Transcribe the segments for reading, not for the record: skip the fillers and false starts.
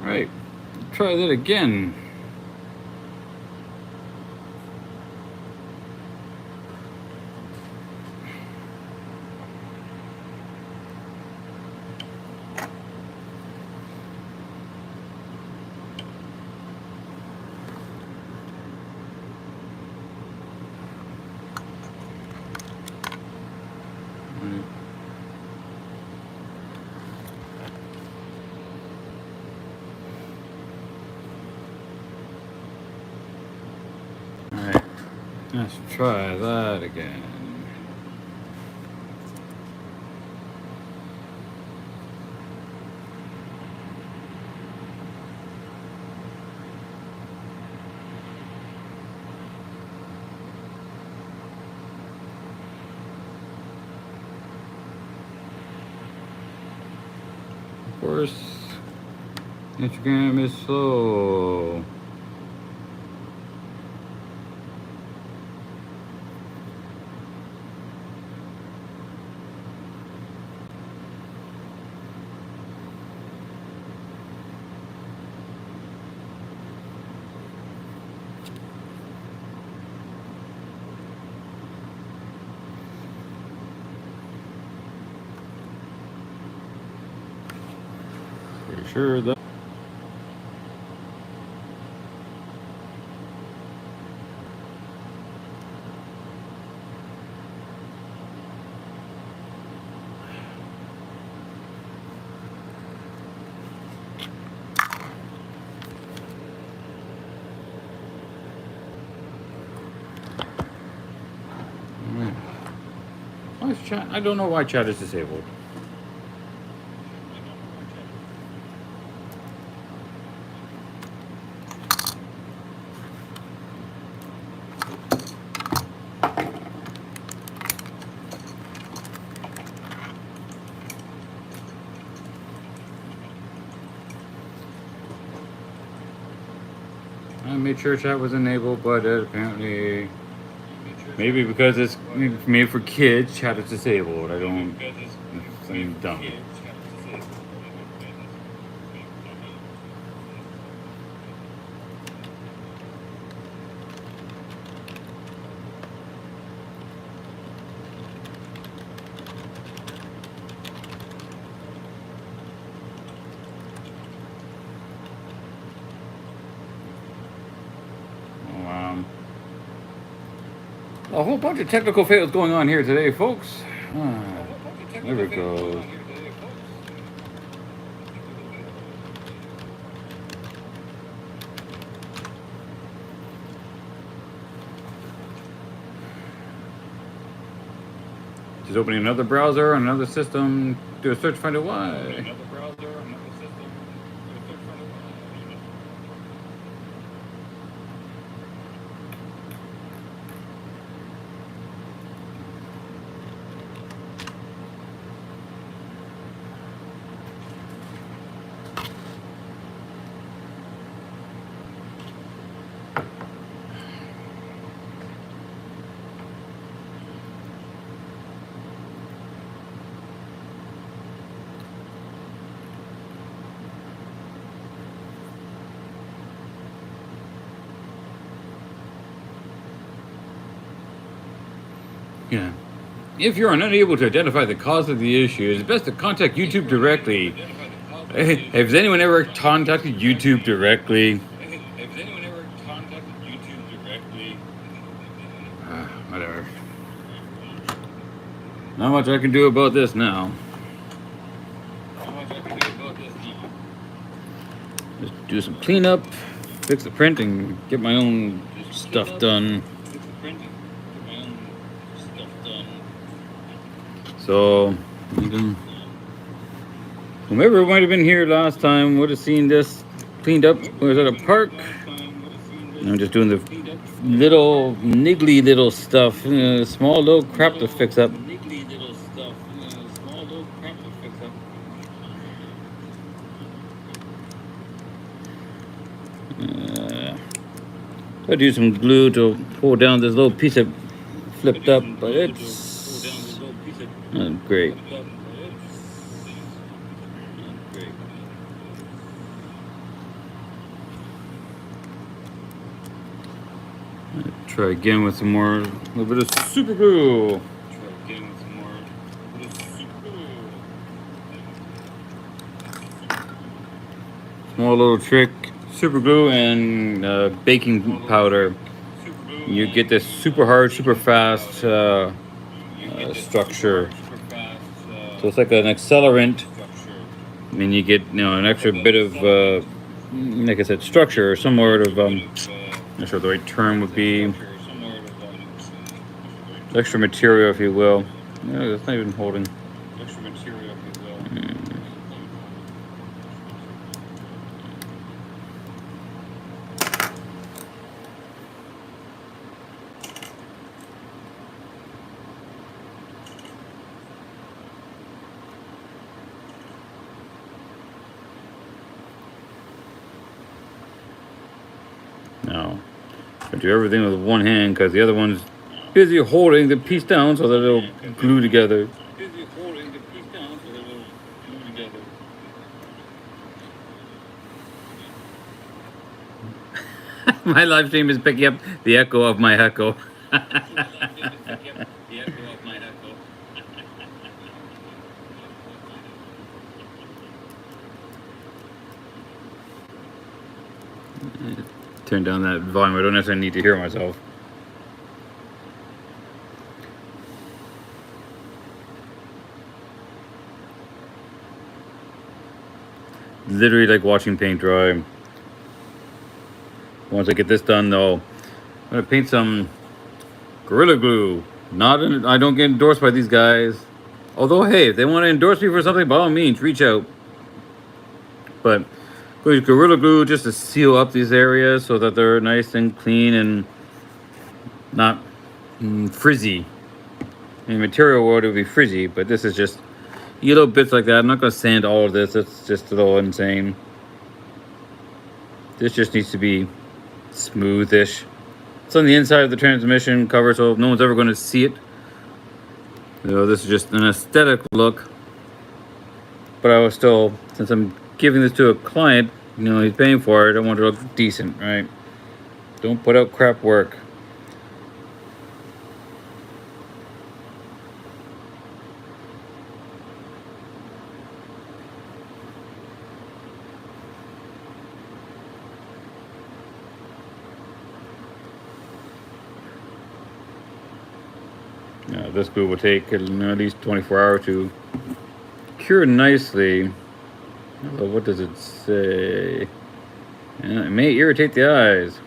Right, try that again. Alright, let's try that again. Of course, Instagram is slow. Pretty sure that. Why is chat? I don't know why chat is disabled. I made sure chat was enabled, but apparently, maybe because it's made for kids, chat is disabled. I don't. I'm dumb. A whole bunch of technical fails going on here today, folks. There we go. Just opening another browser on another system, do a search, find out why. Yeah. If you're unable to identify the cause of the issue, it's best to contact YouTube directly. Has anyone ever contacted YouTube directly? Whatever. Not much I can do about this now. Just do some cleanup, fix the print, and get my own stuff done. So, whomever might have been here last time would have seen this cleaned up. I was at a park. I'm just doing the little niggly little stuff, small little crap to fix up. I do some glue to pull down this little piece that flipped up, but it's not great. Try again with some more, a little bit of super glue. Small little trick, super glue and baking powder. You get this super hard, super fast structure. So it's like an accelerant, and you get an extra bit of, like I said, structure or some sort of I'm not sure what the right term would be. Extra material, if you will. No, it's not even holding. No. I do everything with one hand because the other one's busy holding the piece down so that it'll glue together. My live stream is picking up the echo of my echo. Turn down that volume. I don't necessarily need to hear myself. Literally like watching paint dry. Once I get this done, though, I'm gonna paint some Gorilla Glue. I don't get endorsed by these guys. Although, hey, if they want to endorse me for something, by all means, reach out. But use Gorilla Glue just to seal up these areas so that they're nice and clean and not frizzy. In material world, it would be frizzy, but this is just little bits like that. I'm not gonna sand all of this. It's just a little insane. This just needs to be smoothish. It's on the inside of the transmission cover, so no one's ever going to see it. This is just an aesthetic look. But I was still, since I'm giving this to a client, he's paying for it, I want it to look decent, right? Don't put out crap work. This glue will take at least 24 hours to cure nicely. What does it say? It may irritate the eyes.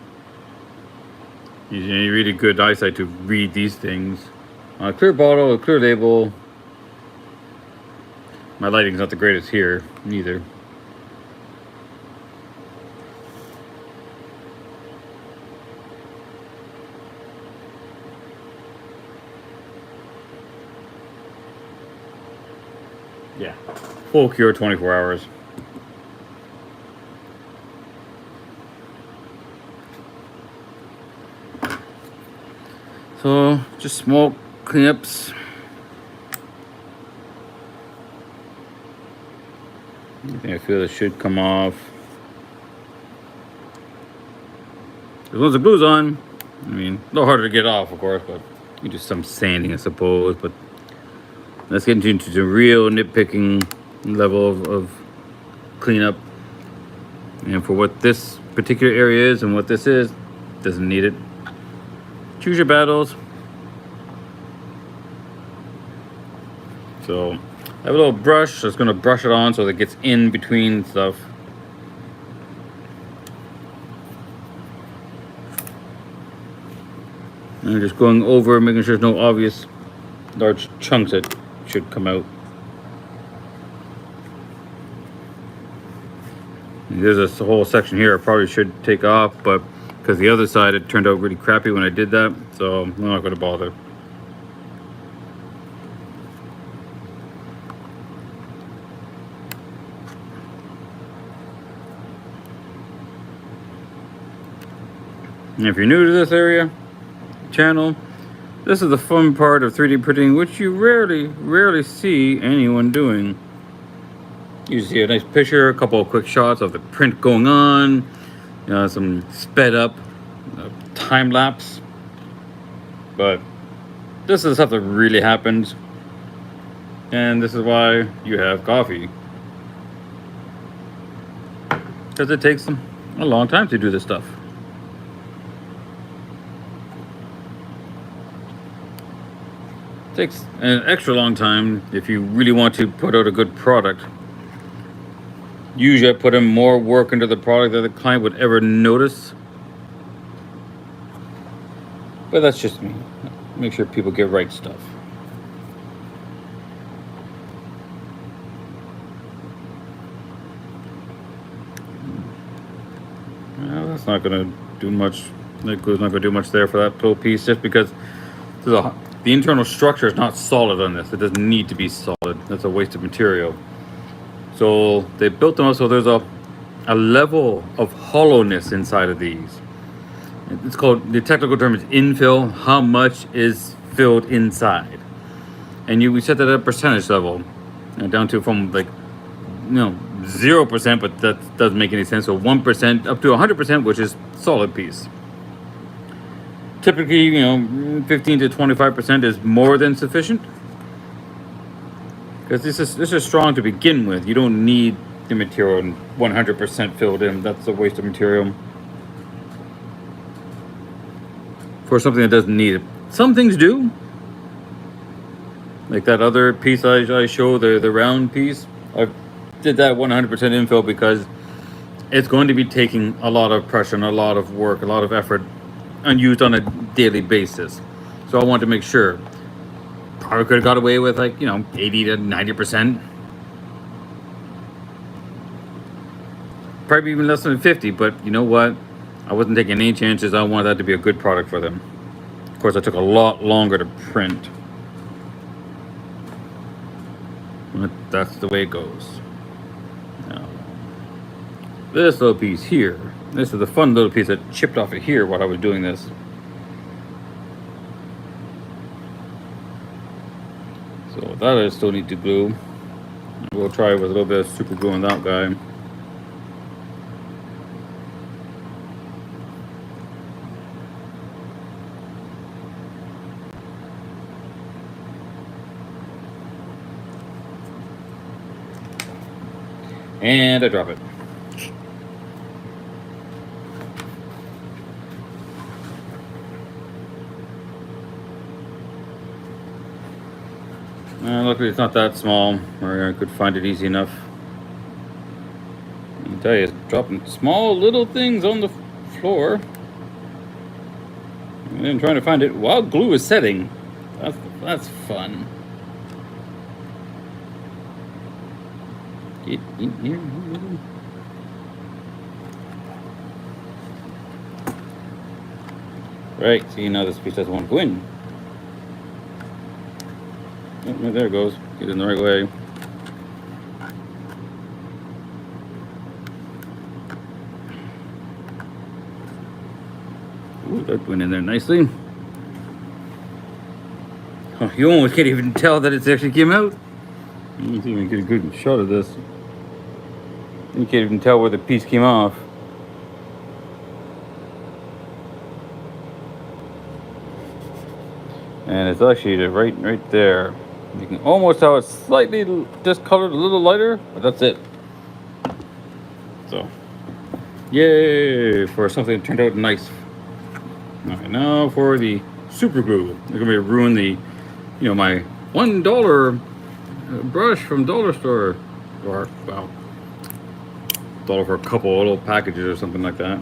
You need really good eyesight to read these things. A clear bottle, a clear label. My lighting's not the greatest here, neither. Yeah, full cure, 24 hours. So, just small cleanups. I feel it should come off. As long as the glue's on, a little harder to get off, of course, but you do some sanding, I suppose. But let's get into the real nitpicking level of cleanup. And for what this particular area is and what this is, doesn't need it. Choose your battles. So I have a little brush. That's going to brush it on so that it gets in between stuff. And I'm just going over, making sure there's no obvious large chunks that should come out. There's this whole section here I probably should take off, but because the other side, it turned out really crappy when I did that, so I'm not going to bother. And if you're new to this channel, this is the fun part of 3D printing, which you rarely see anyone doing. You see a nice picture, a couple of quick shots of the print going on, some sped up time lapse. But this is stuff that really happens, and this is why you have coffee, because it takes a long time to do this stuff. It takes an extra long time if you really want to put out a good product. Usually I put in more work into the product than the client would ever notice. But that's just me. Make sure people get right stuff. Well, that's not going to do much. That glue's not going to do much there for that little piece, just because the internal structure is not solid on this. It doesn't need to be solid. That's a waste of material. So they built them up so there's a level of hollowness inside of these. It's called, the technical term is infill. How much is filled inside? And we set that at a percentage level, down to from 0%, but that doesn't make any sense. So 1% up to 100%, which is solid piece. Typically, 15 to 25% is more than sufficient, because this is strong to begin with. You don't need the material 100% filled in. That's a waste of material for something that doesn't need it. Some things do, like that other piece I showed, the round piece. I did that 100% infill because it's going to be taking a lot of pressure and a lot of work, a lot of effort, and used on a daily basis. So I wanted to make sure. Probably could have got away with 80 to 90%. Probably even less than 50, but you know what? I wasn't taking any chances. I wanted that to be a good product for them. Of course, it took a lot longer to print. But that's the way it goes. Now, this little piece here. This is the fun little piece that chipped off of here while I was doing this. So that I still need to glue. We'll try with a little bit of super glue on that guy. And I drop it. Luckily it's not that small, or I could find it easy enough. I can tell you, it's dropping small little things on the floor. And then trying to find it while glue is setting. That's fun. Get in here. Right, see, now this piece doesn't want to go in. Oh, there it goes. Get in the right way. Ooh, that went in there nicely. Oh, you almost can't even tell that it's actually came out. Let me see if I can get a good shot of this. You can't even tell where the piece came off. And it's actually right there. You can almost tell it's slightly discolored, a little lighter, but that's it. So, yay for something that turned out nice. Alright, now for the super glue. They're gonna ruin the, my $1 brush from dollar store, or well, $1 for a couple little packages or something like that.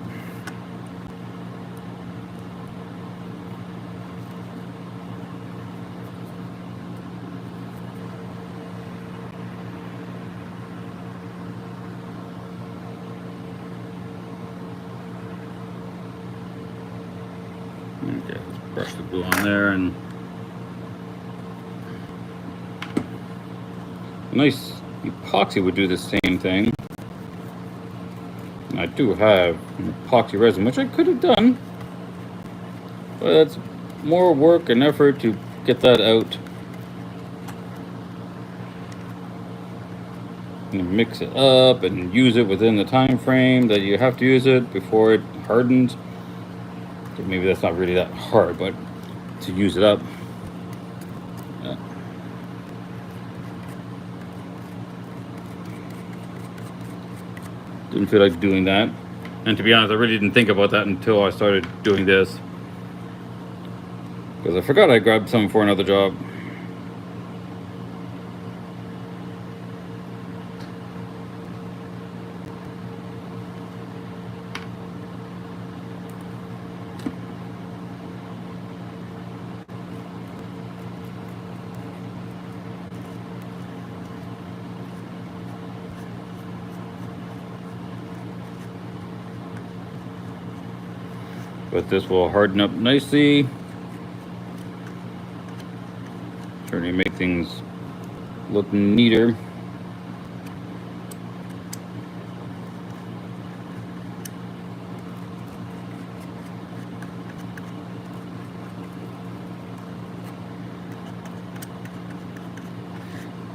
Okay, let's brush the glue on there, and nice epoxy would do the same thing. I do have an epoxy resin, which I could have done, but that's more work and effort to get that out. And mix it up and use it within the time frame that you have to use it before it hardens. So maybe that's not really that hard, but to use it up. uh, Didn't feel like doing that. And to be honest, I really didn't think about that until I started doing this. Because I forgot I grabbed some for another job. But this will harden up nicely. Trying to make things look neater.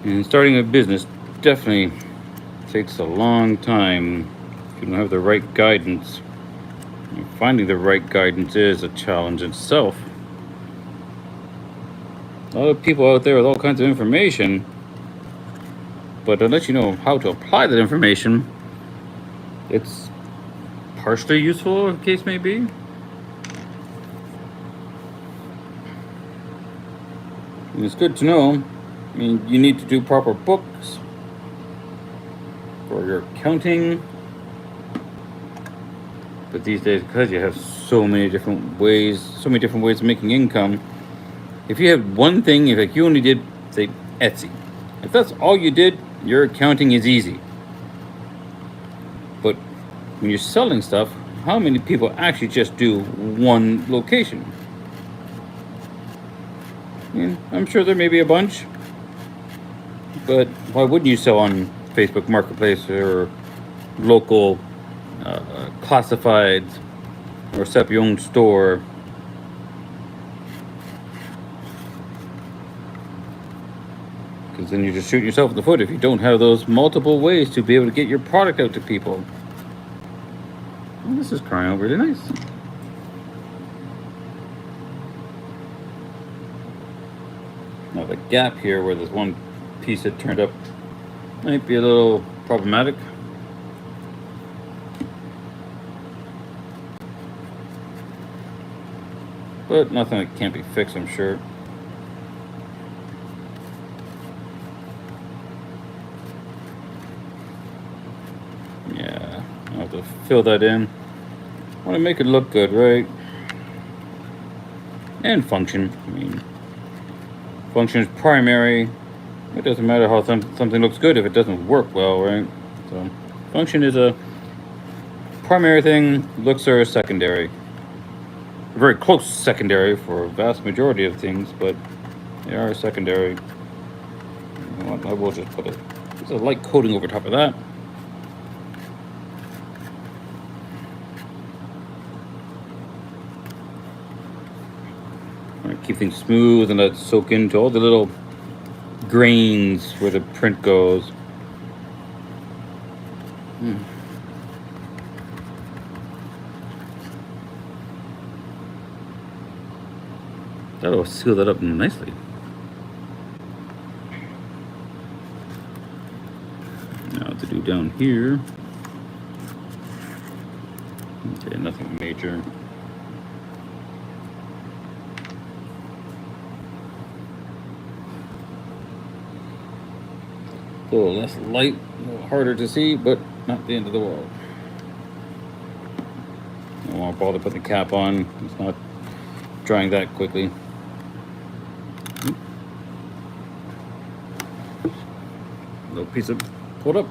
And starting a business definitely takes a long time if you don't have the right guidance. And finding the right guidance is a challenge itself. A lot of people out there with all kinds of information, but unless you know how to apply that information, it's partially useful, the case may be. And it's good to know. I mean, you need to do proper books for your accounting. But these days, because you have so many different ways of making income, if you have one thing, if like you only did, say, Etsy, if that's all you did, your accounting is easy. But when you're selling stuff, how many people actually just do one location? I mean, I'm sure there may be a bunch, but why wouldn't you sell on Facebook Marketplace or local classifieds, or set up your own store? Because then you're just shooting yourself in the foot if you don't have those multiple ways to be able to get your product out to people. Well, this is crying out really nice. Now the gap here where there's one piece that turned up might be a little problematic. But nothing that can't be fixed, I'm sure. Yeah, I'll have to fill that in. I want to make it look good, right? And function. I mean, function is primary. It doesn't matter how something looks good if it doesn't work well, right? So, function is a primary thing. Looks are a secondary. A very close secondary for a vast majority of things, but they are secondary. You know what, I will just put a light coating over top of that. Keep things smooth and let it soak into all the little grains where the print goes. That'll seal that up nicely. Now to do down here. Okay, nothing major. A little less light, a little harder to see, but not the end of the world. I don't want to bother putting the cap on. It's not drying that quickly. Little piece of pulled up.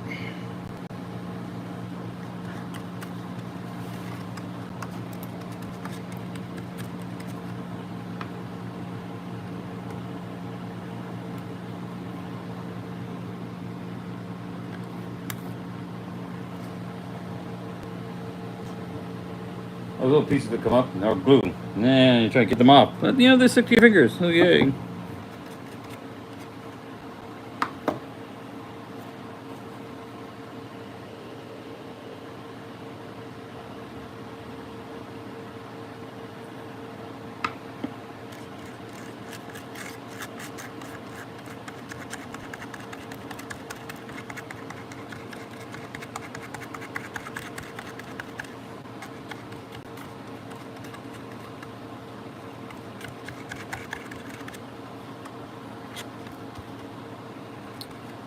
Those little pieces that come up and are glue. Nah, you try to get them off. But you know, they stick to your fingers. Oh, yay.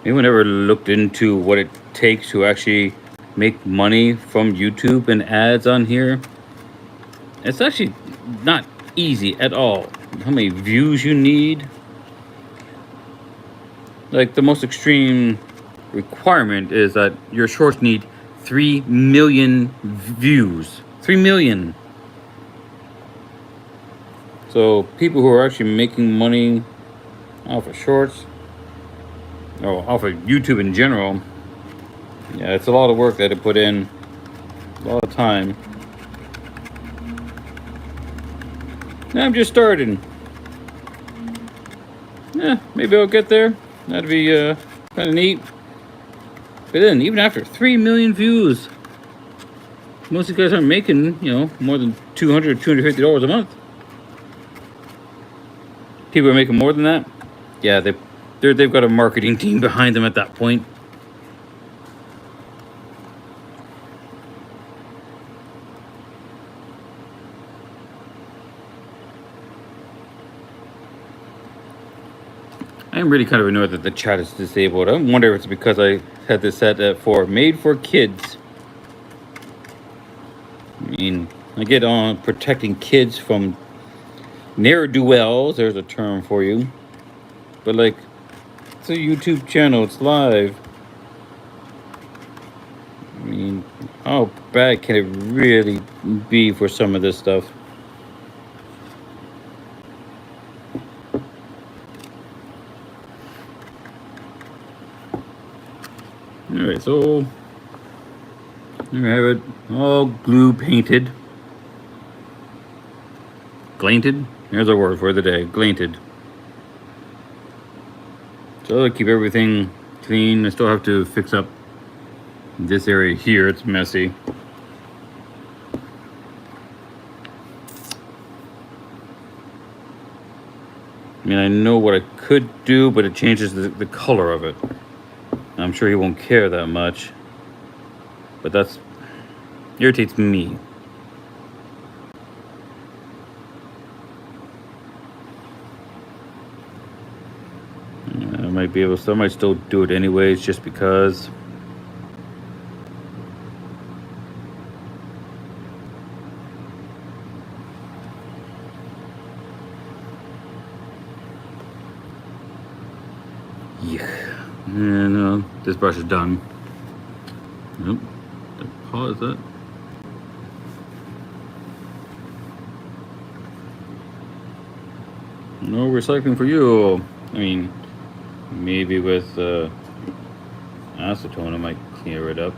Anyone ever looked into what it takes to actually make money from YouTube and ads on here? It's actually not easy at all. How many views you need? Like the most extreme requirement is that your shorts need 3 million views. 3 million. So people who are actually making money off of shorts, or off of YouTube in general, yeah, it's a lot of work that they put in, a lot of time. I'm just starting. Yeah, maybe I'll get there. That'd be kind of neat. But then, even after 3 million views, most of you guys aren't making, more than $200, $250 a month. People are making more than that. Yeah, they've got a marketing team behind them at that point. I'm really kind of annoyed that the chat is disabled. I wonder if it's because I had this set for made for kids. I mean, I get on protecting kids from ne'er-do-wells. There's a term for you. But like, it's a YouTube channel. It's live. I mean, how bad can it really be for some of this stuff? Alright, so there I have it, all glue painted. Glainted? There's a word for the day, glainted. So I keep everything clean. I still have to fix up this area here, it's messy. I mean, I know what I could do, but it changes the color of it. I'm sure he won't care that much, but that's irritates me. I might be able to, I might still do it anyways, just because. Yeah, no, this brush is done. Nope. Pause that. No recycling for you. I mean, maybe with acetone I might clear it up.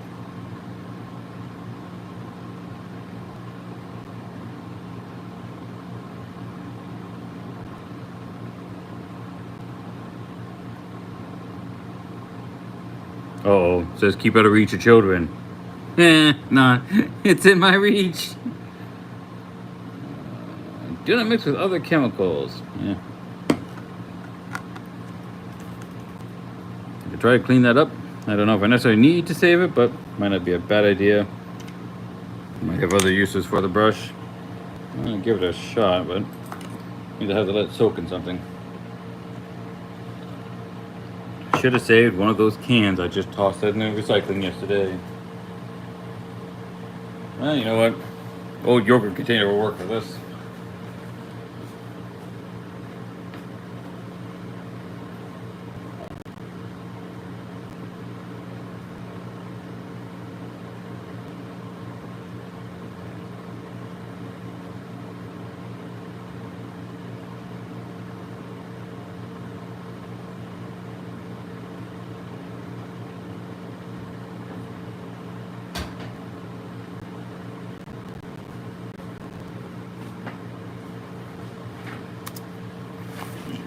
Uh-oh, it says keep out of reach of children. Nah, it's in my reach. Do not mix with other chemicals. Yeah. I could try to clean that up. I don't know if I necessarily need to save it, but might not be a bad idea. Might have other uses for the brush. I'm gonna give it a shot, but need to have to let it soak in something. Should have saved one of those cans. I just tossed that in the recycling yesterday. Well, you know what? Old yogurt container will work for this.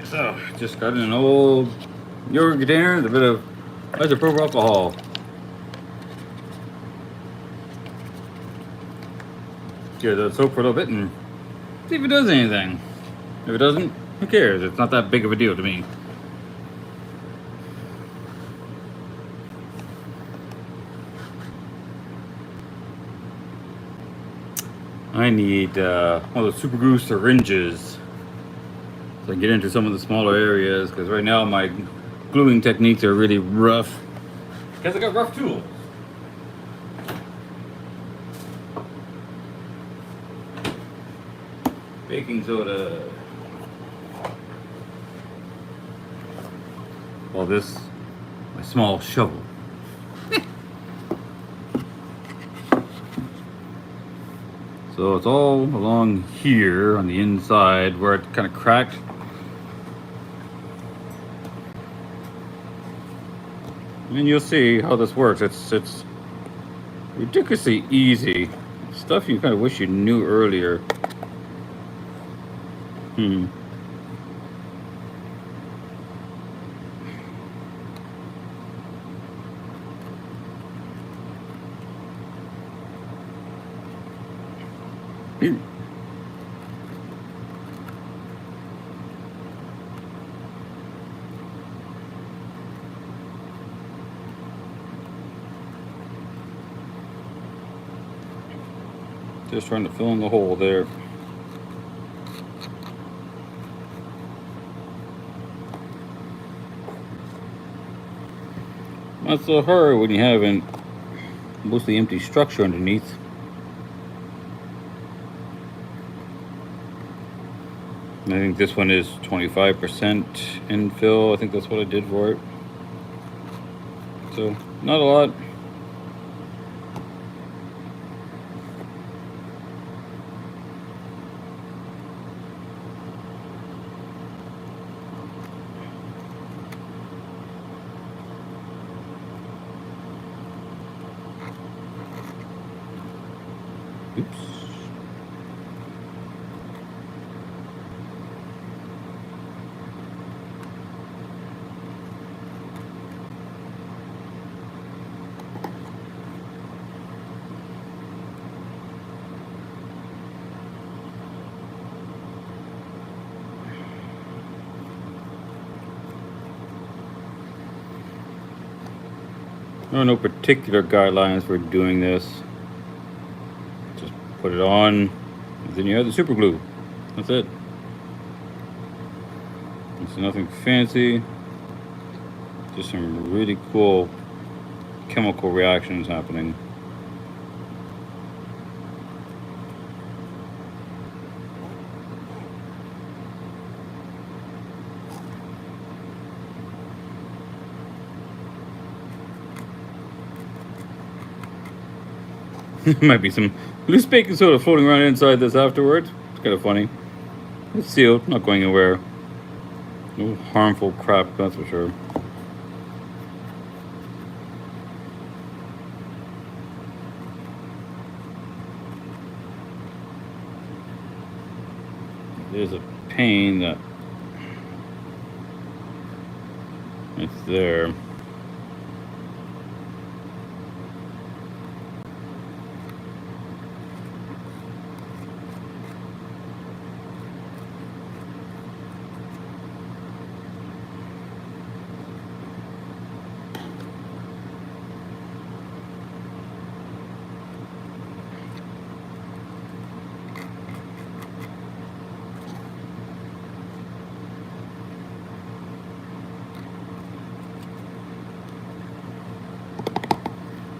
So, just got in an old yogurt container with a bit of isopropyl alcohol. Give it a soak for a little bit and see if it does anything. If it doesn't, who cares? It's not that big of a deal to me. I need one of those super glue syringes so I can get into some of the smaller areas, because right now my gluing techniques are really rough because I got rough tools. Baking soda. Well, this my small shovel. So it's all along here on the inside where it kind of cracked. And you'll see how this works. It's ridiculously easy. Stuff you kind of wish you knew earlier. Just trying to fill in the hole there. Not so hard when you have a mostly empty structure underneath. I think this one is 25% infill. I think that's what I did for it. So, not a lot. Oops. There are no particular guidelines for doing this. Just put it on, and then you have the super glue. That's it. It's nothing fancy. Just some really cool chemical reactions happening. Might be some loose baking soda floating around inside this afterwards. It's kind of funny. It's sealed, not going anywhere. No harmful crap, that's for sure. There's a pane that it's there.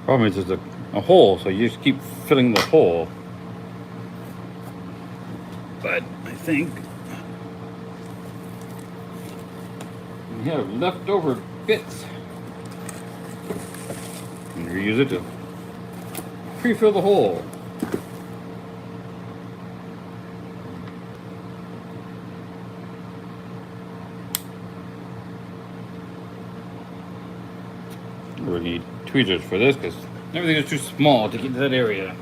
Problem is there's a hole, so you just keep filling the hole. But I think we have leftover bits. And reuse it to pre-fill the hole. We need tweezers for this because everything is too small to get to that area.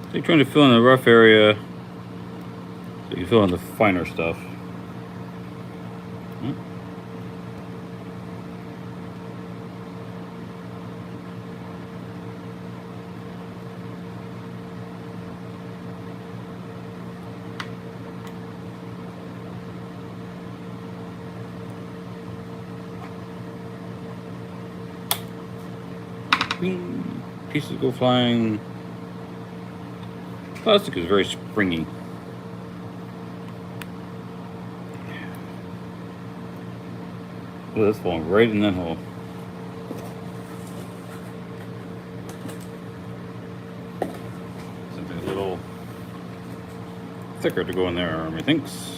So you're trying to fill in the rough area so you fill in the finer stuff. Bing. Pieces go flying. Plastic is very springy. Oh, that's falling right in that hole. Something a little thicker to go in there, methinks.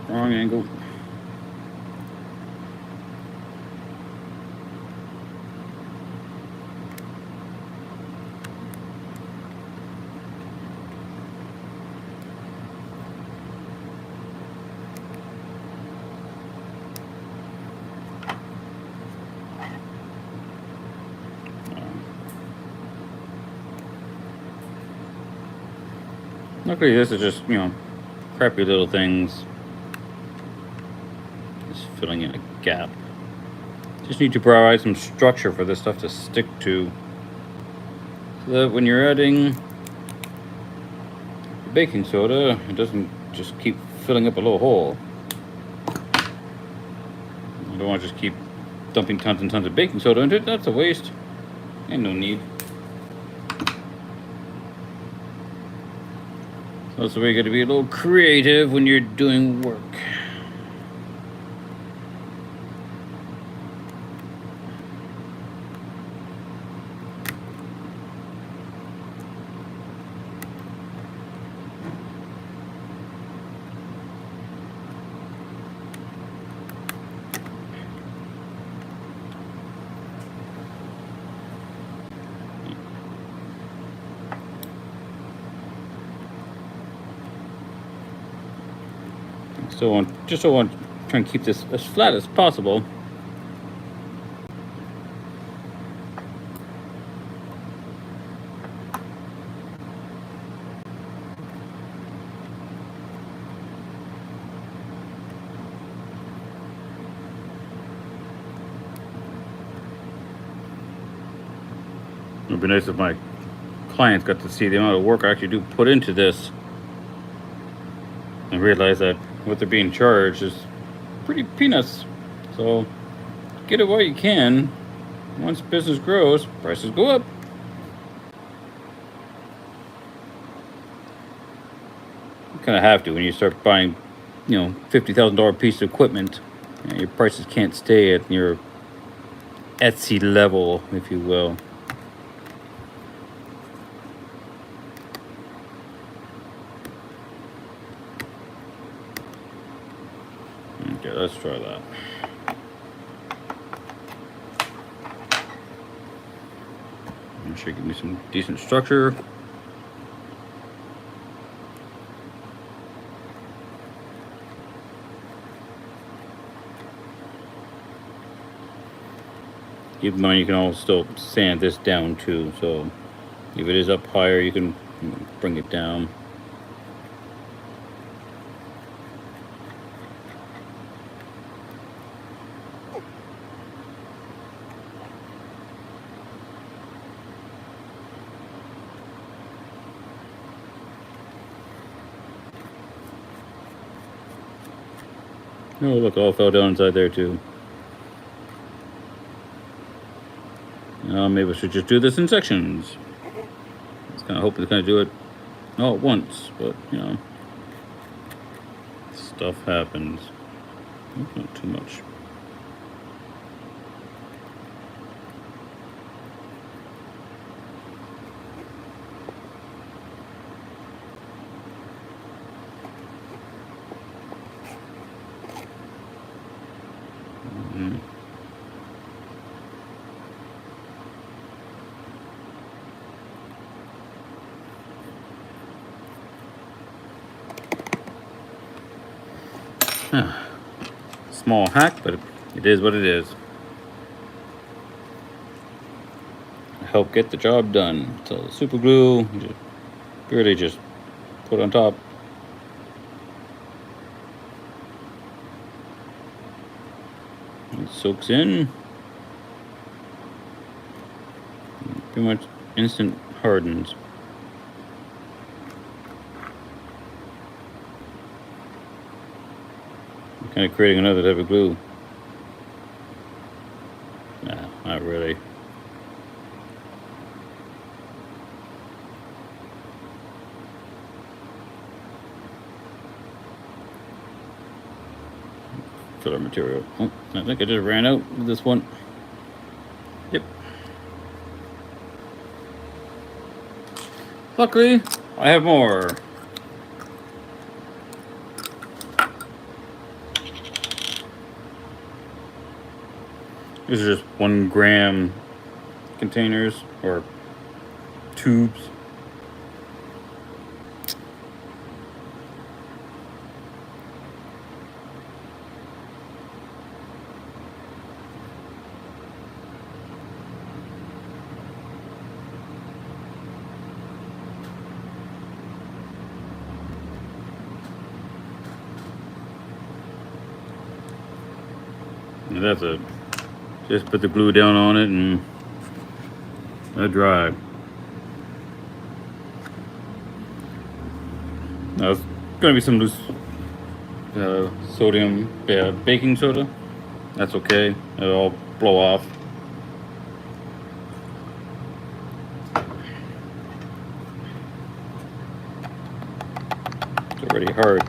Wrong angle. Luckily, this is just, crappy little things. Just filling in a gap. Just need to provide some structure for this stuff to stick to. So that when you're adding baking soda, it doesn't just keep filling up a little hole. You don't want to just keep dumping tons and tons of baking soda into it. That's a waste. And no need. So that's the way you got to be a little creative when you're doing work. So just so I want to try and keep this as flat as possible. It would be nice if my clients got to see the amount of work I actually do put into this and realize that what they're being charged is pretty peanuts. So get it while you can. Once business grows, prices go up. You kind of have to when you start buying, $50,000 piece of equipment. Your prices can't stay at your Etsy level, if you will. Okay, let's try that. That should give me some decent structure. Keep in mind you can also still sand this down too, so if it is up higher you can bring it down. Oh, look, all fell down inside there too. Maybe I should just do this in sections. I was kind of hoping to kind of do it all at once, but stuff happens. Not too much. Small hack, but it is what it is. Help get the job done. So the super glue, barely just put on top. It soaks in. Pretty much instant hardens. Kind of creating another type of glue. Nah, not really. Filler material. Oh, I think I just ran out with this one. Yep. Luckily, I have more. These are just 1 gram containers or tubes. And that's it. Just put the glue down on it and let it dry. Now it's going to be some loose sodium baking soda. That's okay. It'll all blow off. It's already hard.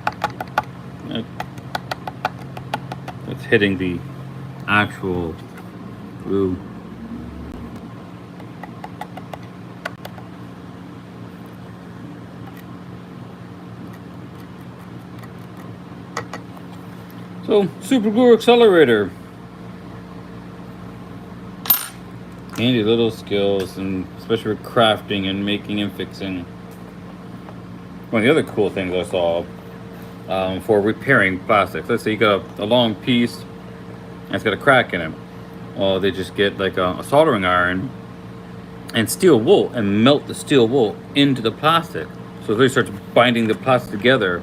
That's hitting the actual glue. So, super glue accelerator. Handy little skills, and especially for crafting and making and fixing. One of the other cool things I saw for repairing plastics. Let's say you got a long piece and it's got a crack in it. Well, they just get like a soldering iron and steel wool and melt the steel wool into the plastic. So they start binding the plastic together.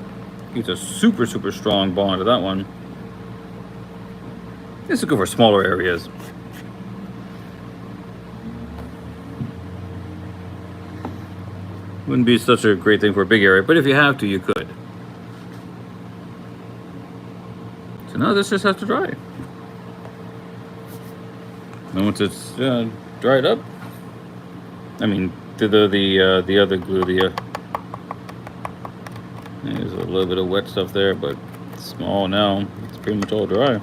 It's a super, super strong bond to that one. This is good for smaller areas. Wouldn't be such a great thing for a big area, but if you have to, you could. So now this just has to dry. And once it's dried up, I mean, the other glue, there's a little bit of wet stuff there, but it's small now. It's pretty much all dry.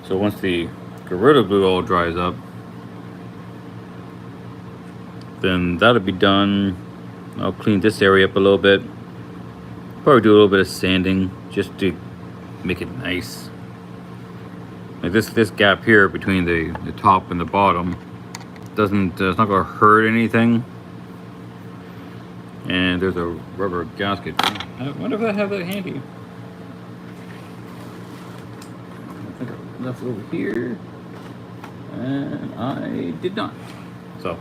So once the Gorilla Glue all dries up, then that'll be done. I'll clean this area up a little bit. Probably do a little bit of sanding just to make it nice. Like this gap here between the top and the bottom doesn't it's not gonna hurt anything. And there's a rubber gasket. I wonder if I have that handy. I think I left it over here, and I did not. So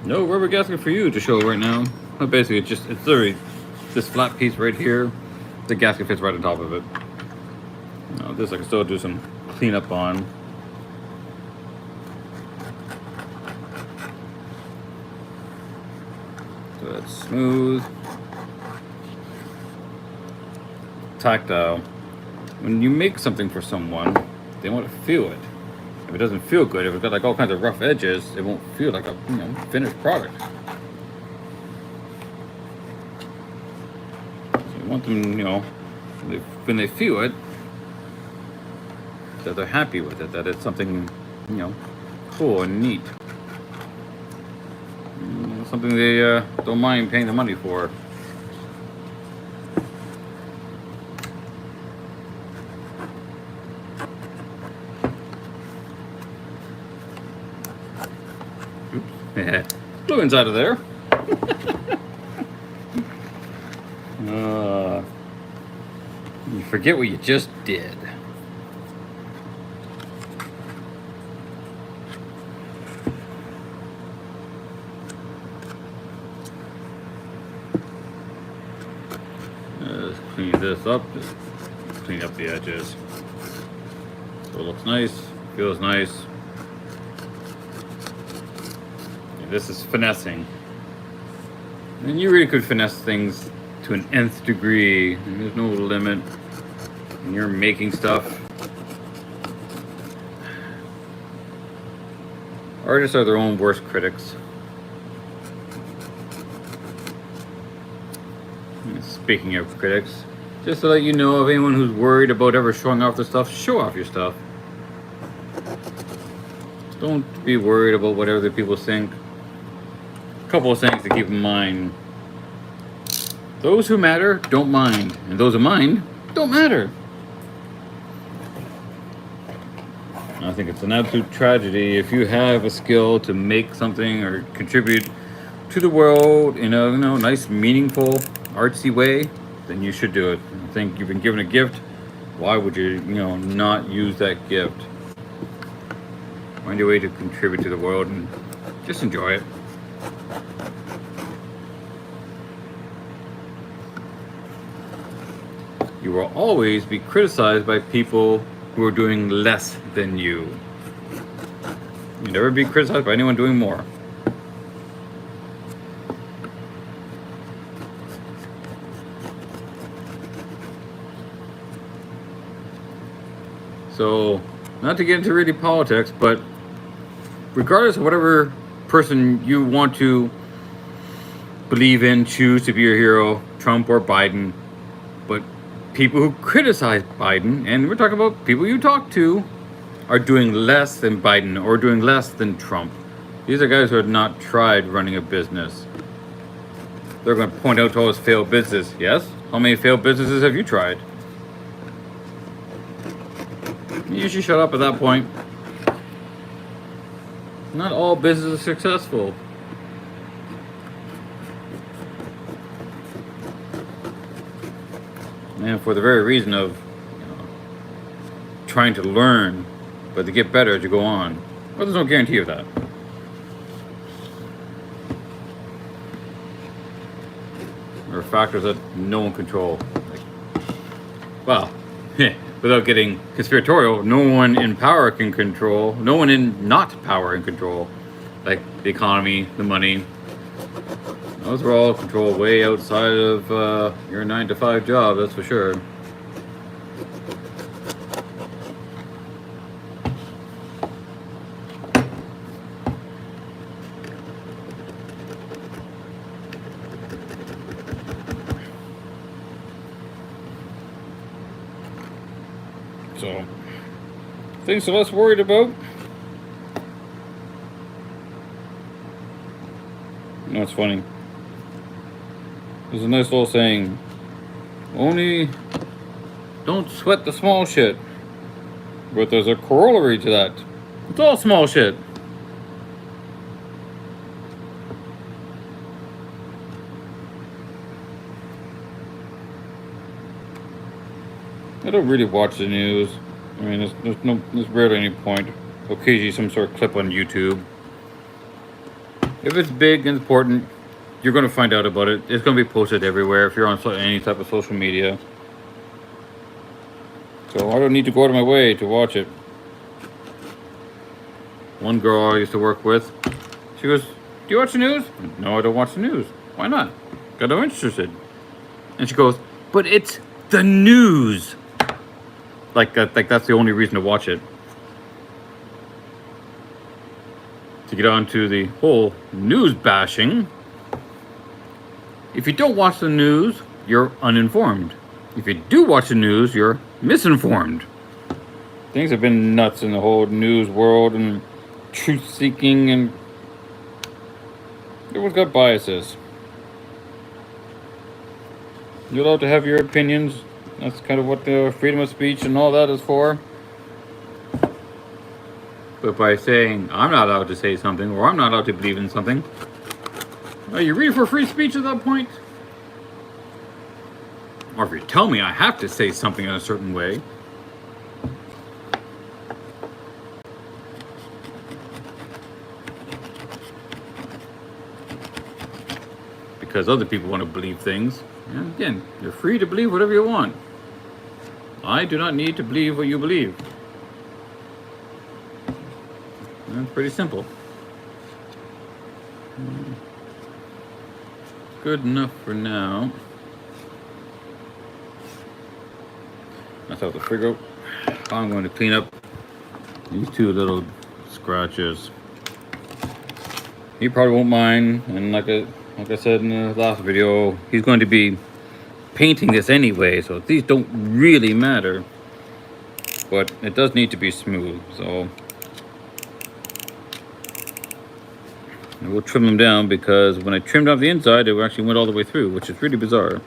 no rubber gasket for you to show right now. But basically, it's literally this flat piece right here. The gasket fits right on top of it. Now this I can still do some cleanup on. So that's smooth, tactile. When you make something for someone, they want to feel it. If it doesn't feel good, if it's got like all kinds of rough edges, it won't feel like a finished product. So you want them, when they feel it, that they're happy with it, that it's something, cool and neat. Something they don't mind paying the money for. Oops. Blew inside of there. You forget what you just did. clean this up, just clean up the edges. So it looks nice, feels nice. And this is finessing. And you really could finesse things to an nth degree. And there's no limit. And you're making stuff. Artists are their own worst critics. And speaking of critics, just to let you know, of anyone who's worried about ever showing off their stuff, show off your stuff. Don't be worried about what other people think. A couple of things to keep in mind. Those who matter don't mind, and those who mind don't matter. I think it's an absolute tragedy if you have a skill to make something or contribute to the world in a nice, meaningful, artsy way, then you should do it. I think you've been given a gift. Why would you, not use that gift? Find a way to contribute to the world and just enjoy it. You will always be criticized by people who are doing less than you. You never be criticized by anyone doing more. So, not to get into really politics, but regardless of whatever person you want to believe in, choose to be your hero, Trump or Biden, but people who criticize Biden, and we're talking about people you talk to, are doing less than Biden or doing less than Trump. These are guys who have not tried running a business. They're going to point out to all his failed businesses. Yes? How many failed businesses have you tried? You should shut up at that point. Not all businesses are successful. And for the very reason of trying to learn, but to get better as you go on. Well, there's no guarantee of that. There are factors that no one controls. Well, without getting conspiratorial, no one in power can control, no one in not power can control, like the economy, the money. Those are all controlled way outside of your 9-to-5 job, that's for sure. So, things I'm less worried about. It's funny. There's a nice little saying, only don't sweat the small shit. But there's a corollary to that. It's all small shit. I don't really watch the news. I mean, there's rarely any point. Occasionally some sort of clip on YouTube. If it's big and important, you're going to find out about it. It's going to be posted everywhere if you're on any type of social media. So I don't need to go out of my way to watch it. One girl I used to work with, she goes, "Do you watch the news?" "No, I don't watch the news." "Why not?" "Got no interested." And she goes, "But it's the news." Like that's the only reason to watch it. To get on to the whole news bashing, if you don't watch the news, you're uninformed. If you do watch the news, you're misinformed. Things have been nuts in the whole news world and truth-seeking, and everyone's got biases. You're allowed to have your opinions. That's kind of what the freedom of speech and all that is for. But by saying, I'm not allowed to say something, or I'm not allowed to believe in something, are you ready for free speech at that point? Or if you tell me I have to say something in a certain way, because other people want to believe things. And again, you're free to believe whatever you want. I do not need to believe what you believe. That's pretty simple. Good enough for now. I have to figure out how I'm going to clean up these two little scratches. He probably won't mind, and like I said in the last video, he's going to be painting this anyway, so these don't really matter. But it does need to be smooth, so we'll trim them down, because when I trimmed off the inside, it actually went all the way through, which is really bizarre.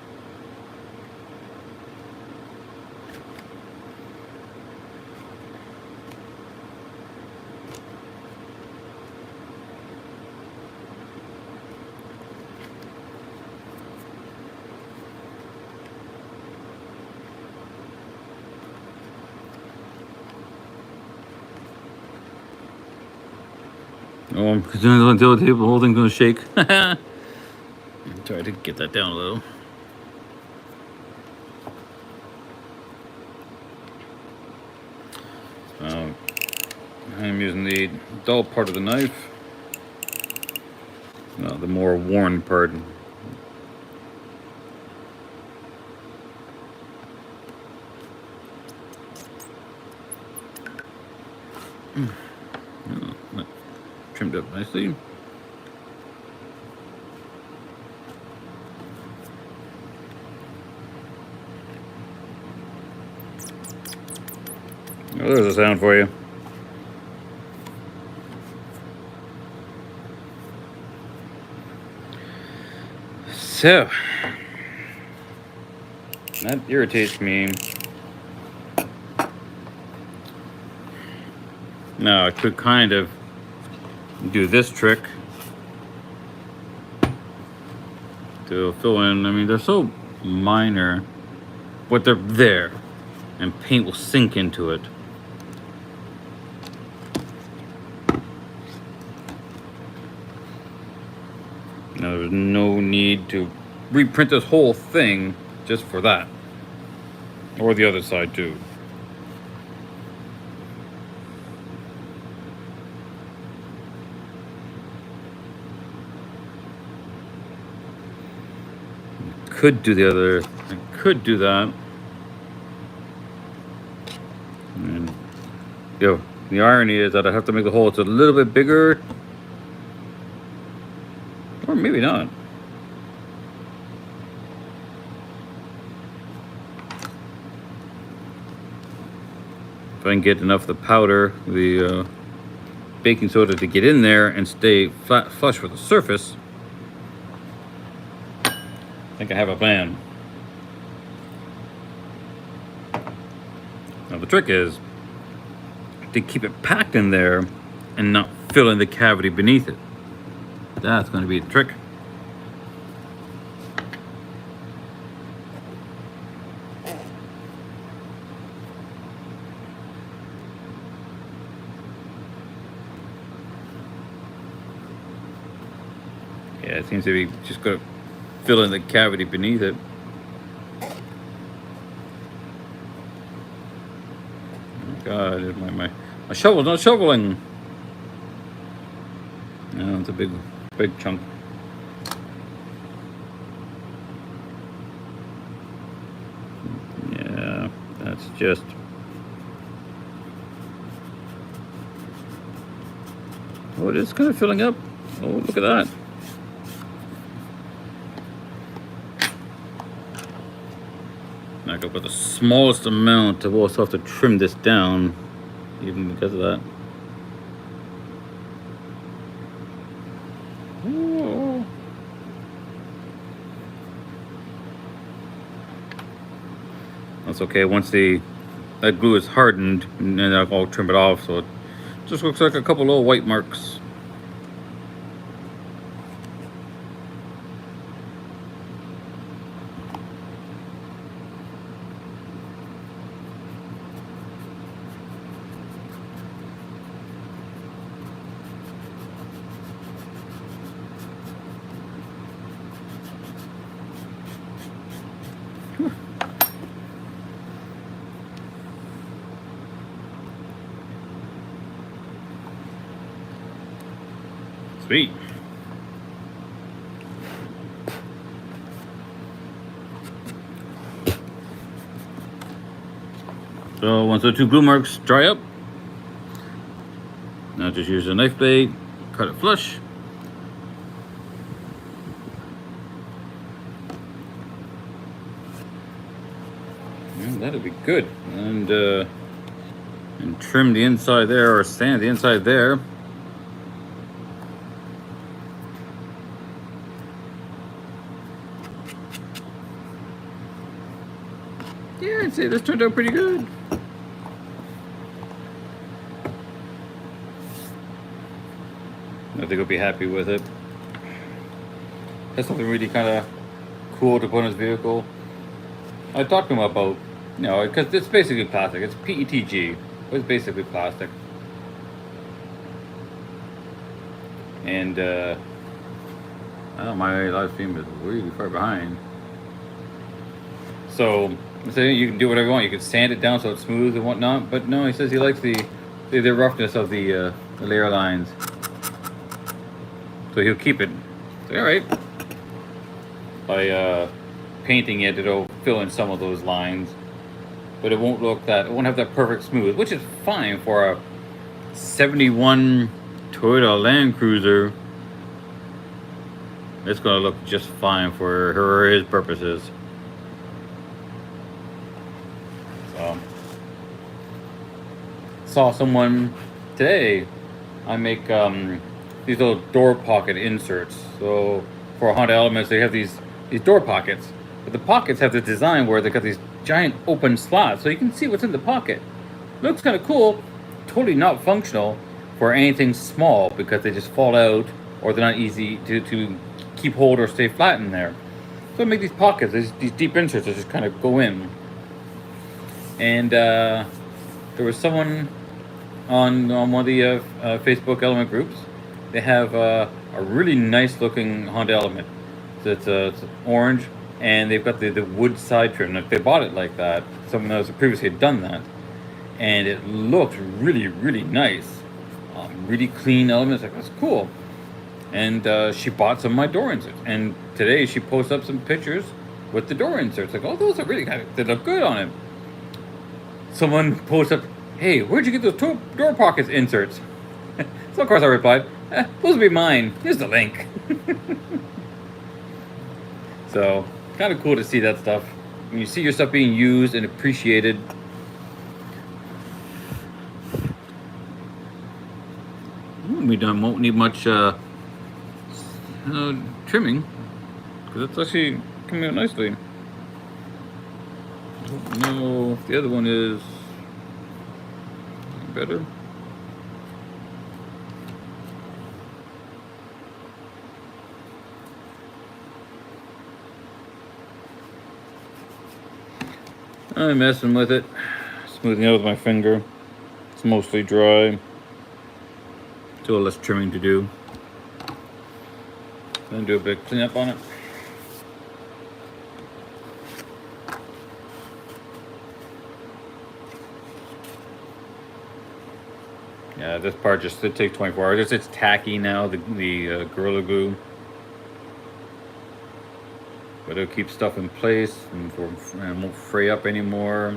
Oh, because the whole thing's gonna shake. Try to get that down a little. I'm using the dull part of the knife. The more worn part. That trimmed up nicely. Oh, there's a sound for you. So, that irritates me. Now, I could kind of do this trick to fill in. I mean, they're so minor, but they're there, and paint will sink into it. Now, there's no need to reprint this whole thing just for that, or the other side too. Could do the other. I could do that. And, the irony is that I have to make the hole just a little bit bigger, or maybe not. If I can get enough of the powder, the baking soda, to get in there and stay flat flush with the surface, I think I have a plan. Now the trick is to keep it packed in there and not fill in the cavity beneath it. That's going to be the trick. Yeah, it seems to be just going to fill in the cavity beneath it. Oh God, my shovel's not shoveling. No, it's a big chunk. Yeah, that's just. Oh, it is kind of filling up. Oh, look at that. I go for the smallest amount. I will also have to trim this down, even because of that. Ooh. That's okay. Once that glue is hardened, and then I'll trim it off, so it just looks like a couple little white marks. Sweet. So once the two glue marks dry up, now just use a knife blade, cut it flush. And that'll be good. And trim the inside there, or sand the inside there. Yeah, I'd say this turned out pretty good. I think he'll be happy with it. That's something really kind of cool to put in his vehicle. I talked to him about, you know, because it's basically plastic. It's PETG. It's basically plastic. And I don't know, my live stream is really far behind. So you can do whatever you want. You can sand it down so it's smooth and whatnot. But no, he says he likes the roughness of the layer lines. So he'll keep it. So, all right. By painting it, it'll fill in some of those lines, but it won't have that perfect smooth, which is fine for a 71 Toyota Land Cruiser. It's gonna look just fine for his purposes. So, saw someone today. I make these little door pocket inserts. So for Honda Elements, they have these door pockets, but the pockets have the design where they got these giant open slots, so you can see what's in the pocket. Looks kind of cool. Totally not functional for anything small because they just fall out, or they're not easy to keep hold or stay flat in there. So I make these pockets, these deep inserts that just kind of go in. And there was someone on one of the Facebook Element groups. They have a really nice looking Honda Element. It's orange, and they've got the wood side trim. They bought it like that. Someone else previously had done that, and it looked really, really nice. Really clean elements. Like, that's cool. And she bought some of my door inserts. And today she posted up some pictures with the door inserts. Like, oh, those are really they look good on it. Someone posted up, hey, where'd you get those door pockets inserts? So of course I replied, those will be mine. Here's the link. So, kind of cool to see that stuff. When you see your stuff being used and appreciated. We won't need much trimming, because it's actually coming out nicely. No, the other one is better. I'm messing with it, smoothing it out with my finger. It's mostly dry. Still less trimming to do. Then do a big cleanup on it. Yeah, this part it takes 24 hours. It's tacky now, the Gorilla Glue. But it'll keep stuff in place and won't fray up anymore.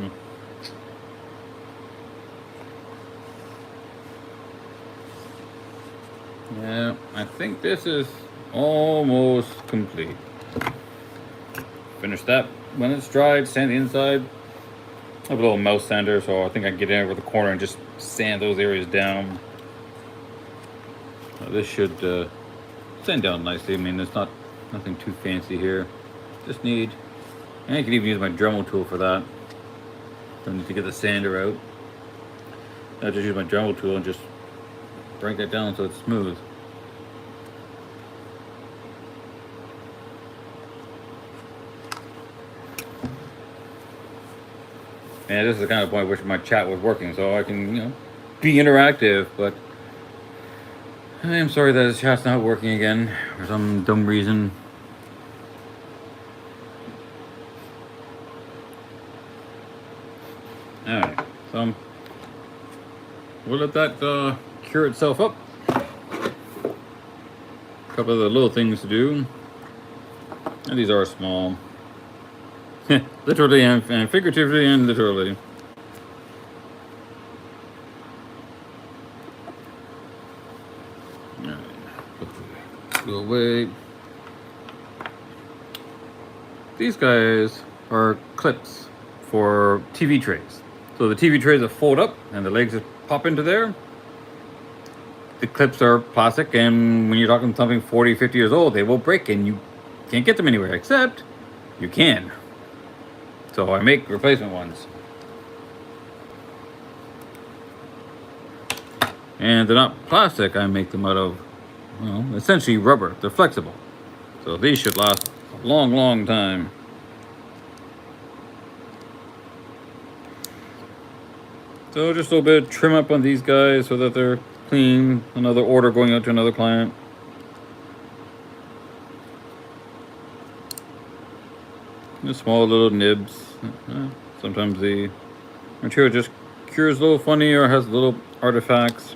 Yeah, I think this is almost complete. Finish that when it's dried, sand the inside. I have a little mouse sander, so I think I can get in over the corner and just sand those areas down. This should sand down nicely. I mean, it's nothing too fancy here. Just need, and I can even use my Dremel tool for that. Don't need to get the sander out. I just use my Dremel tool and just break that down so it's smooth. And this is the kind of point where my chat was working, so I can, be interactive. But I am sorry that this chat's not working again for some dumb reason. Alright, so we'll let that cure itself up. couple of the little things to do. And these are small. Literally and figuratively and literally. Alright. Go away. These guys are clips for TV trays. So the TV trays that fold up and the legs just pop into there. The clips are plastic, and when you're talking something 40, 50 years old, they will break and you can't get them anywhere, except you can. So I make replacement ones. And they're not plastic, I make them out of, well, essentially rubber. They're flexible. So these should last a long, long time. So just a little bit of trim up on these guys so that they're clean. Another order going out to another client. Just small little nibs. Sometimes the material just cures a little funny or has little artifacts.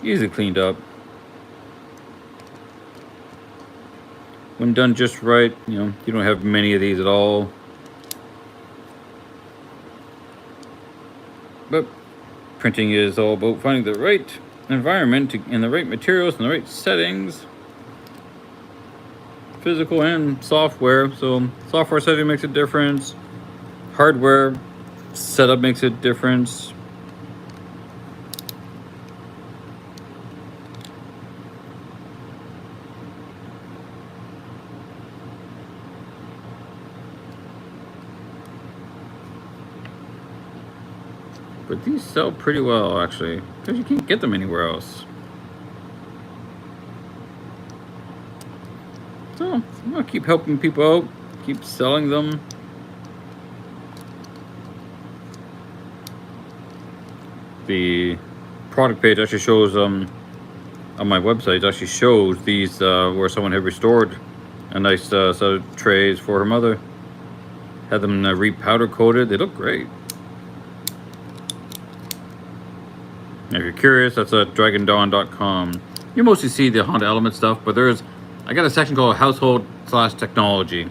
Easily cleaned up. When done just right, you don't have many of these at all. But printing is all about finding the right environment and the right materials and the right settings. Physical and software. So software setting makes a difference. Hardware setup makes a difference. But these sell pretty well, actually, because you can't get them anywhere else. So I'm gonna keep helping people out, keep selling them. The product page actually shows on my website actually shows these where someone had restored a nice set of trays for her mother. Had them repowder coated. They look great. If you're curious, that's at dragondawn.com. You mostly see the Honda Element stuff, but I got a section called Household/Technology.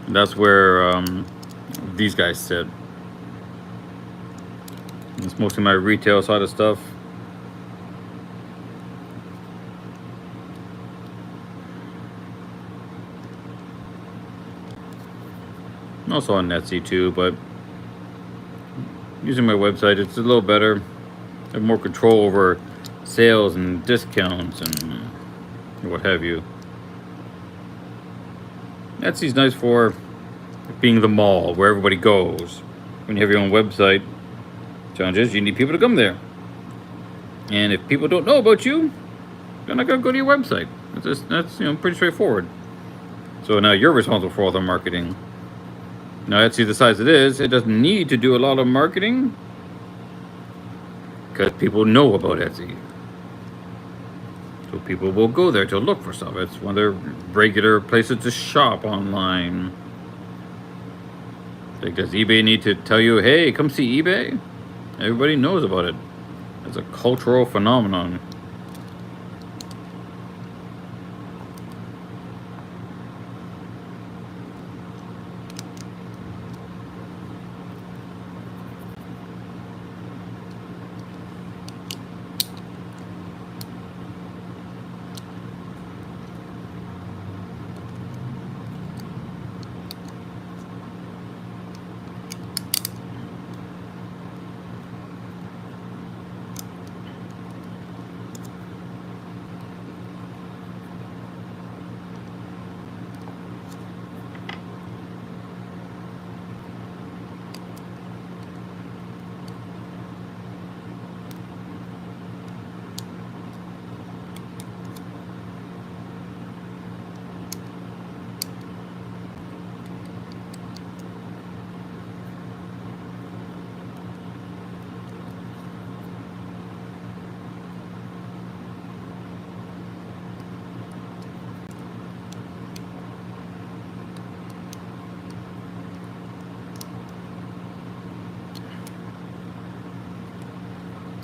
And that's where these guys sit. It's mostly my retail side of stuff. Also on Etsy too, but using my website, it's a little better. I have more control over sales and discounts and what have you. Etsy's nice for being the mall where everybody goes. When you have your own website, challenge is you need people to come there. And if people don't know about you, they're not gonna go to your website. That's pretty straightforward. So now you're responsible for all the marketing. Now Etsy, the size it is, it doesn't need to do a lot of marketing because people know about Etsy. So people will go there to look for stuff. It's one of their regular places to shop online. Like, does eBay need to tell you, hey, come see eBay? Everybody knows about it. It's a cultural phenomenon.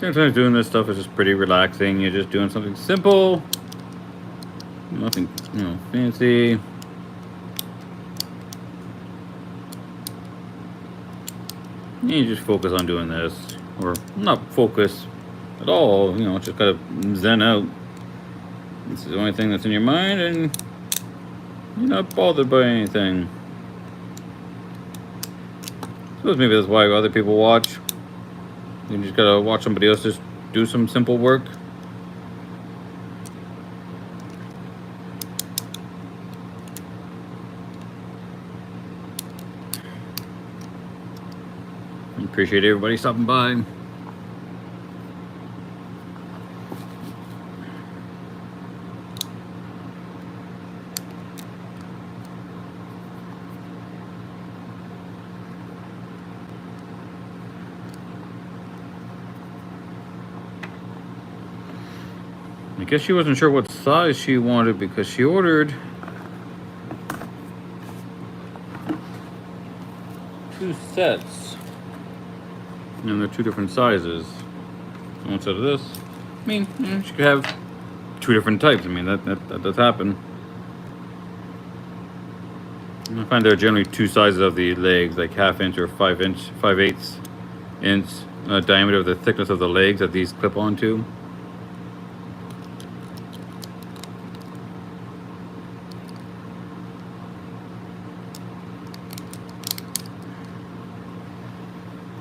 Sometimes doing this stuff is just pretty relaxing. You're just doing something simple, nothing, fancy. And you just focus on doing this, or not focus at all. Just gotta zen out. This is the only thing that's in your mind, and you're not bothered by anything. So maybe that's why other people watch. You just gotta watch somebody else just do some simple work. Appreciate everybody stopping by. I guess she wasn't sure what size she wanted because she ordered 2 sets. And they're 2 different sizes. One set of this. I mean, she could have 2 different types. I mean, that does happen. I find there are generally 2 sizes of the legs, like 1/2 inch or 5/8 inch diameter of the thickness of the legs that these clip onto.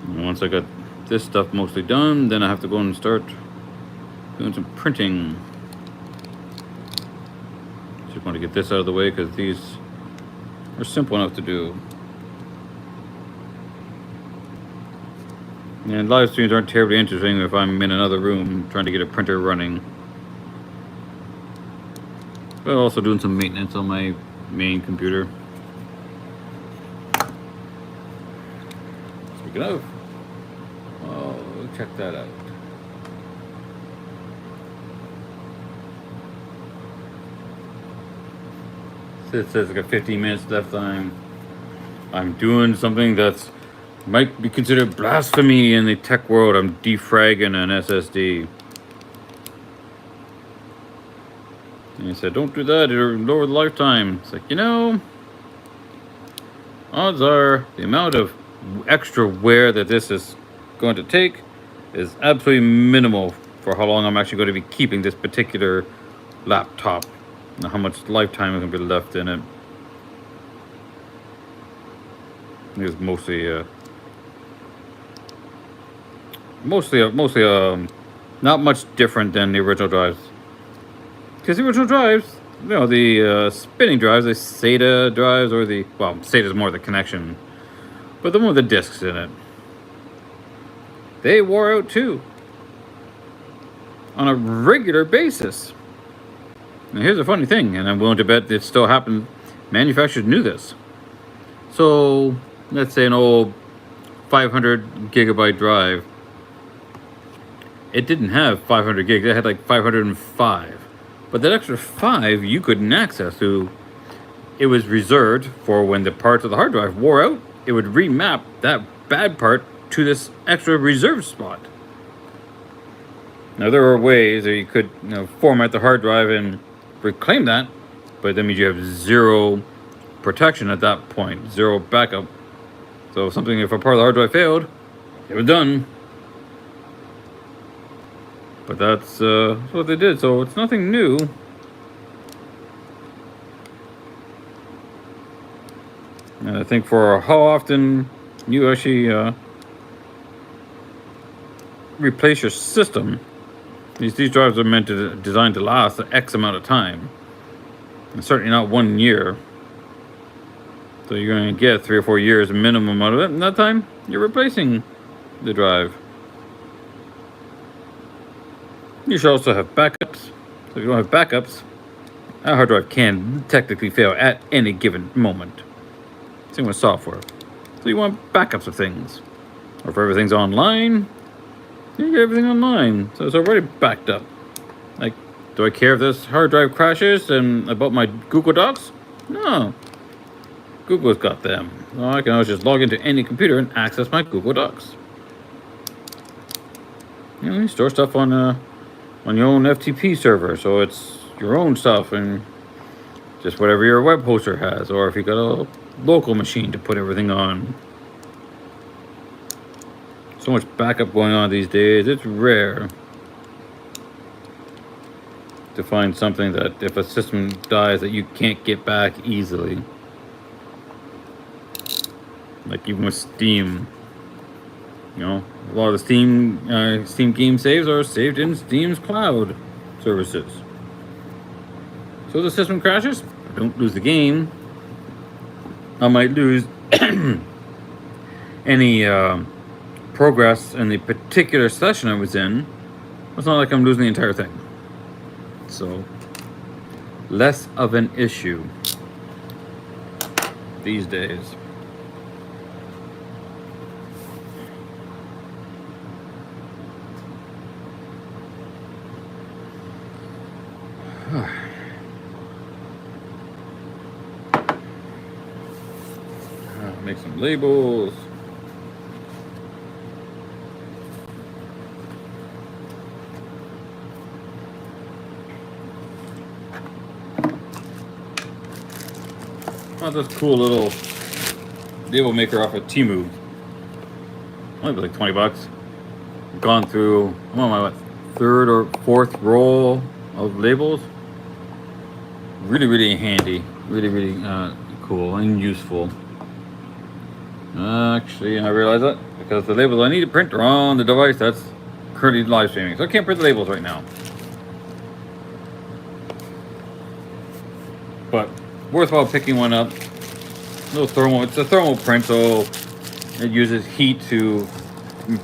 And once I got this stuff mostly done, then I have to go and start doing some printing. Just want to get this out of the way because these are simple enough to do. And live streams aren't terribly interesting if I'm in another room trying to get a printer running. But also doing some maintenance on my main computer. Speaking of, check that out. It says I got 15 minutes left. I'm doing something that's might be considered blasphemy in the tech world. I'm defragging an SSD. And he said, don't do that, it'll lower the lifetime. It's like, odds are the amount of extra wear that this is going to take is absolutely minimal for how long I'm actually going to be keeping this particular laptop and how much lifetime is going to be left in it. It's mostly not much different than the original drives. Because the original drives, the spinning drives, the SATA drives, or SATA is more the connection, but the one with the discs in it, they wore out too on a regular basis. Now here's a funny thing, and I'm willing to bet it still happened. Manufacturers knew this. So let's say an old 500 gigabyte drive. It didn't have 500 gigs. It had like 505. But that extra 5 you couldn't access. So it was reserved for when the parts of the hard drive wore out. It would remap that bad part to this extra reserved spot. Now there are ways that you could format the hard drive and reclaim that, but that means you have 0 protection at that point, 0 backup. So if a part of the hard drive failed, it was done. But that's what they did, so it's nothing new. And I think for how often you actually replace your system, these drives are designed to last an X amount of time. And certainly not 1 year. So you're going to get 3 or 4 years minimum out of it. And that time, you're replacing the drive. You should also have backups. So if you don't have backups, a hard drive can technically fail at any given moment. Same with software. So you want backups of things. Or if everything's online, you get everything online. So it's already backed up. Like, do I care if this hard drive crashes and about my Google Docs? No. Google's got them. So I can always just log into any computer and access my Google Docs. You store stuff on your own FTP server, so it's your own stuff and just whatever your web hoster has, or if you got a local machine to put everything on. So much backup going on these days. It's rare to find something that if a system dies that you can't get back easily. Like even with Steam, you know, a lot of the Steam game saves are saved in Steam's cloud services. So the system crashes, I don't lose the game. I might lose any progress in the particular session I was in. It's not like I'm losing the entire thing. So less of an issue these days. Make some labels. Oh, this cool little label maker off of Temu. Only like 20 bucks. Gone through, I'm on my third or fourth roll of labels. Really, really handy. Really, really cool and useful. Actually, I realize that because the labels I need to print are on the device that's currently live streaming, so I can't print the labels right now. But worthwhile picking one up. Little thermal. It's a thermal print, so it uses heat to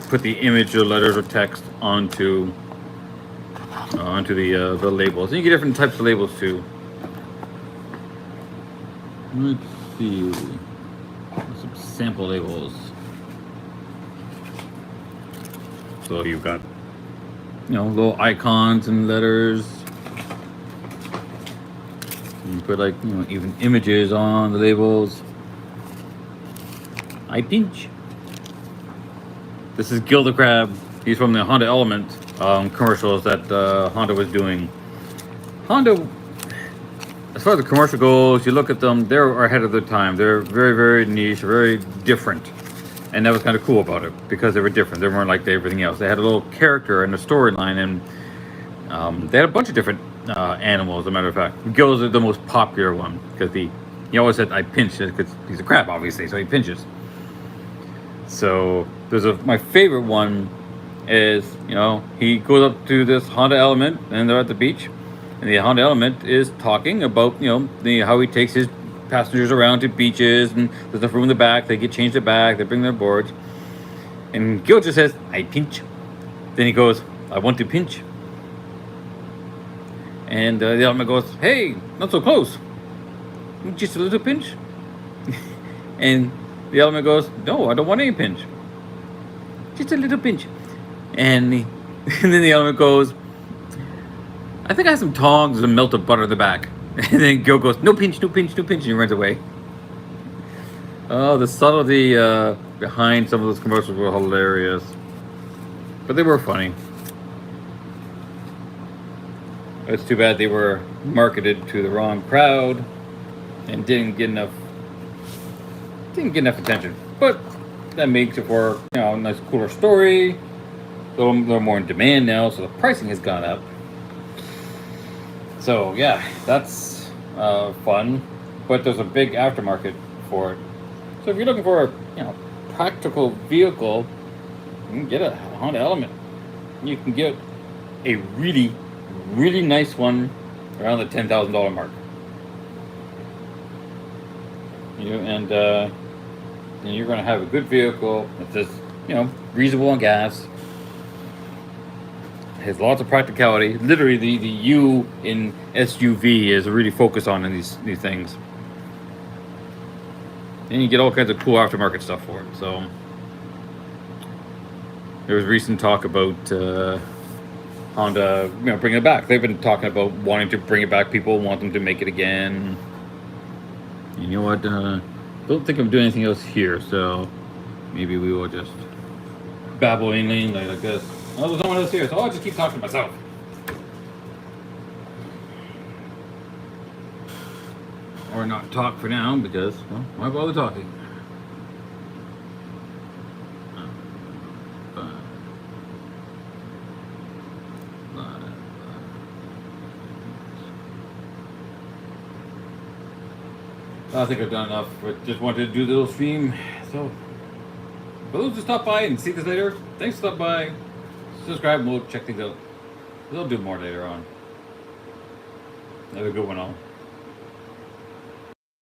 put the image or letters or text onto the labels. And you get different types of labels too. Let's see. Some sample labels. So you've got, you know, little icons and letters. You put like, you know, even images on the labels. I pinch. This is Gilda Crab. He's from the Honda Element commercials that Honda was doing. Honda, as far as the commercial goes, you look at them, they're ahead of their time. They're very, very niche, very different. And that was kind of cool about it because they were different. They weren't like everything else. They had a little character and a storyline, and they had a bunch of different animals, as a matter of fact. Gilda's is the most popular one because he always said, I pinch it because he's a crab, obviously, so he pinches. So my favorite one is, you know, he goes up to this Honda Element and they're at the beach. And the Honda Element is talking about, you know, how he takes his passengers around to beaches, and there's a room in the back. They get changed the back. They bring their boards. And Gil just says, I pinch. Then he goes, I want to pinch. And the Element goes, hey, not so close. Just a little pinch. And the Element goes, no, I don't want any pinch. Just a little pinch. And then the Element goes, I think I have some tongs and melted butter in the back. And then Gil goes, no pinch, no pinch, no pinch, and he runs away. Oh, the subtlety behind some of those commercials were hilarious. But they were funny. It's too bad they were marketed to the wrong crowd and didn't get enough attention. But that makes it for, you know, a nice, cooler story. A little more in demand now, so the pricing has gone up. So yeah, that's fun, but there's a big aftermarket for it. So if you're looking for a, you know, practical vehicle, you can get a Honda Element. You can get a really, really nice one around the $10,000 mark. And you're going to have a good vehicle that's just, you know, reasonable on gas. Has lots of practicality. Literally, the U in SUV is really focused on in these things. And you get all kinds of cool aftermarket stuff for it. So there was recent talk about Honda, you know, bringing it back. They've been talking about wanting to bring it back. People want them to make it again. You know what? Don't think I'm doing anything else here, so maybe we will just babble inane like this. Well, there's no one else here, so I'll just keep talking to myself. Or not talk for now, because, well, why bother talking? I think I've done enough. But just wanted to do the little stream. So, for those who stop by and see this later, thanks for stopping by. Subscribe and we'll check things out. We'll do more later on. Have a good one all.